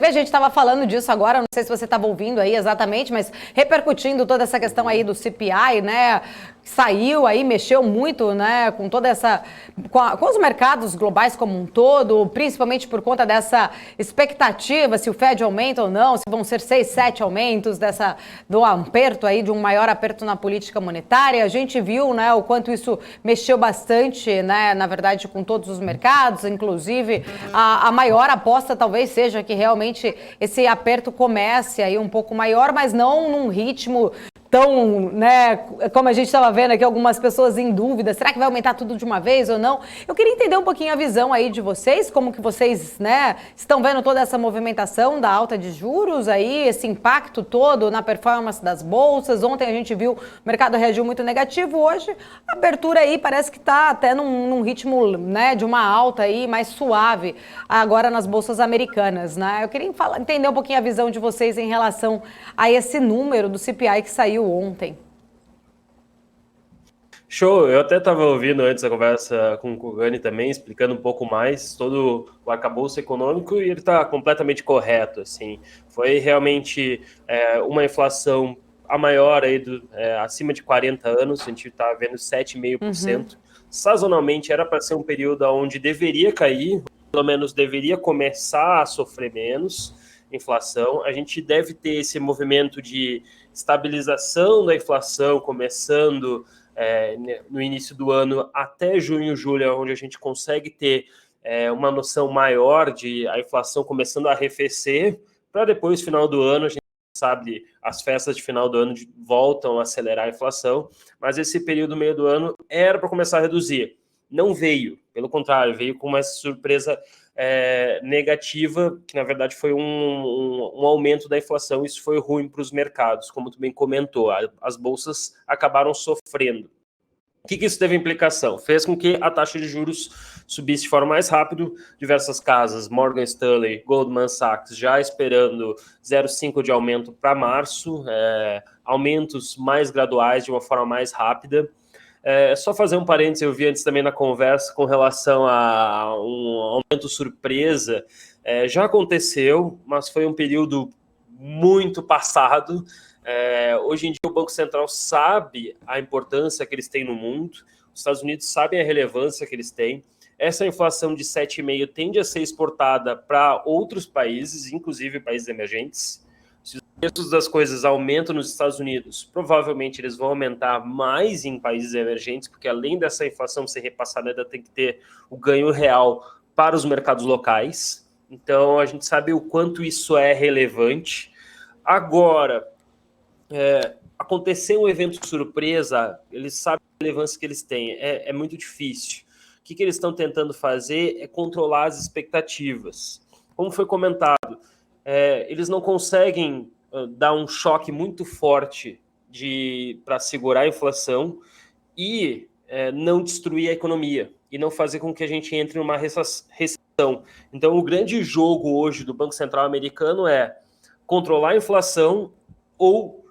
A gente estava falando disso agora, não sei se você estava ouvindo aí exatamente, mas repercutindo toda essa questão aí do CPI, né? Saiu aí, mexeu muito, né, com toda essa, com os mercados globais como um todo, principalmente por conta dessa expectativa, se o Fed aumenta ou não, se vão ser 6, 7 aumentos do aperto aí, de um maior aperto na política monetária. A gente viu, né, o quanto isso mexeu bastante, né, na verdade, com todos os mercados, inclusive a maior aposta talvez seja que realmente esse aperto comece aí um pouco maior, mas não num ritmo tão, né, como a gente estava vendo aqui, algumas pessoas em dúvida, será que vai aumentar tudo de uma vez ou não? Eu queria entender um pouquinho a visão aí de vocês, como que vocês, né, estão vendo toda essa movimentação da alta de juros aí, esse impacto todo na performance das bolsas. Ontem a gente viu o mercado reagiu muito negativo, hoje a abertura aí parece que está até num ritmo, né, de uma alta aí mais suave agora nas bolsas americanas, né? Eu queria entender um pouquinho a visão de vocês em relação a esse número do CPI que saiu ontem. Show, eu até estava ouvindo antes a conversa com o Kugani também, explicando um pouco mais todo o arcabouço econômico, e ele está completamente correto, assim, foi realmente uma inflação a maior aí acima de 40 anos, a gente está vendo 7,5%, sazonalmente era para ser um período onde deveria cair, pelo menos deveria começar a sofrer menos inflação, a gente deve ter esse movimento de estabilização da inflação começando no início do ano até junho, julho, onde a gente consegue ter uma noção maior de a inflação começando a arrefecer, para depois, final do ano, a gente sabe, as festas de final do ano voltam a acelerar a inflação, mas esse período meio do ano era para começar a reduzir. Não veio, pelo contrário, veio com uma surpresa negativa, que na verdade foi um aumento da inflação. Isso foi ruim para os mercados, como tu bem comentou, as bolsas acabaram sofrendo. O que isso teve implicação? Fez com que a taxa de juros subisse de forma mais rápida. Diversas casas, Morgan Stanley, Goldman Sachs, já esperando 0,5 de aumento para março, aumentos mais graduais de uma forma mais rápida. Só fazer um parênteses, eu vi antes também na conversa com relação a um aumento surpresa. Já aconteceu, mas foi um período muito passado. Hoje em dia o Banco Central sabe a importância que eles têm no mundo, os Estados Unidos sabem a relevância que eles têm. Essa inflação de 7,5% tende a ser exportada para outros países, inclusive países emergentes. Se os preços das coisas aumentam nos Estados Unidos, provavelmente eles vão aumentar mais em países emergentes, porque além dessa inflação ser repassada, ainda tem que ter o ganho real para os mercados locais. Então, a gente sabe o quanto isso é relevante. Agora, acontecer um evento surpresa, eles sabem a relevância que eles têm, é muito difícil. O que eles estão tentando fazer é controlar as expectativas. Como foi comentado, eles não conseguem dar um choque muito forte para segurar a inflação e não destruir a economia e não fazer com que a gente entre numa recessão. Então, o grande jogo hoje do Banco Central americano é controlar a inflação ou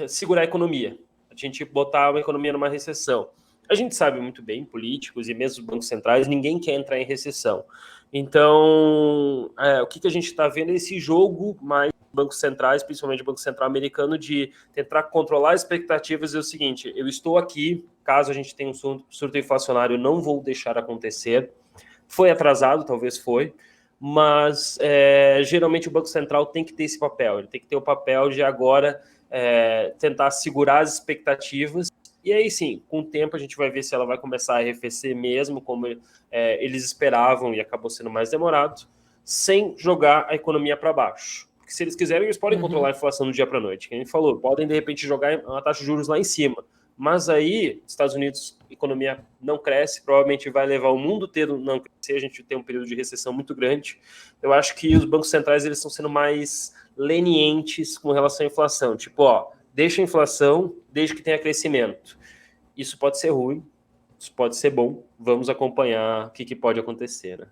segurar a economia, a gente botar a economia numa recessão. A gente sabe muito bem, políticos e mesmo bancos centrais, ninguém quer entrar em recessão. Então, o que a gente está vendo é esse jogo mais bancos centrais, principalmente o Banco Central americano, de tentar controlar as expectativas. É o seguinte, eu estou aqui, caso a gente tenha um surto inflacionário, não vou deixar acontecer. Foi atrasado, talvez foi, mas geralmente o Banco Central tem que ter esse papel, ele tem que ter o papel de agora tentar segurar as expectativas, e aí sim, com o tempo a gente vai ver se ela vai começar a arrefecer mesmo, como eles esperavam, e acabou sendo mais demorado, sem jogar a economia para baixo. Porque se eles quiserem, eles podem controlar a inflação do dia para a noite, que a gente falou, podem de repente jogar a taxa de juros lá em cima, mas aí, Estados Unidos, a economia não cresce, provavelmente vai levar o mundo inteiro a não crescer, a gente tem um período de recessão muito grande. Eu acho que os bancos centrais eles estão sendo mais lenientes com relação à inflação. Tipo, deixa a inflação desde que tenha crescimento. Isso pode ser ruim, isso pode ser bom, vamos acompanhar o que pode acontecer, né?